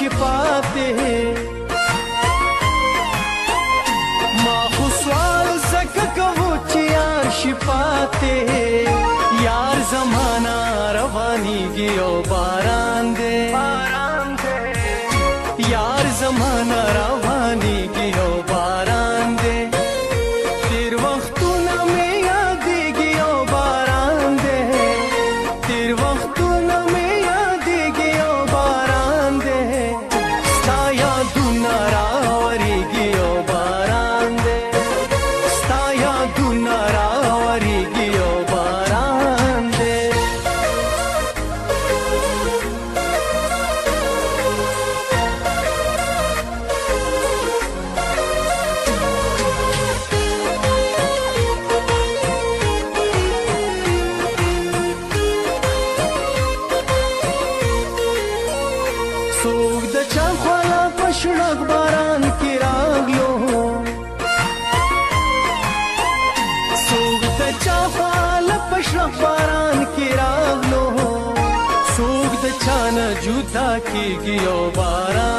شفاته ما خو سوال زکه کوو چې یار شفاته یار زمانہ روانیږي او باران دی یار زمانہ روانیږي او باران دی تیر وختونه مې یادېږي او باران دی تیر وختونه مې یادېږي او باران دی ستا یادونه راورېږي او باران دی ستا یادونه راورېږي او باران دی څوک د چا خواله په شړک باران کې راغلو څوک د چا خواله په شړک باران کې راغلو څوک د چا نه جدا کېږي او باران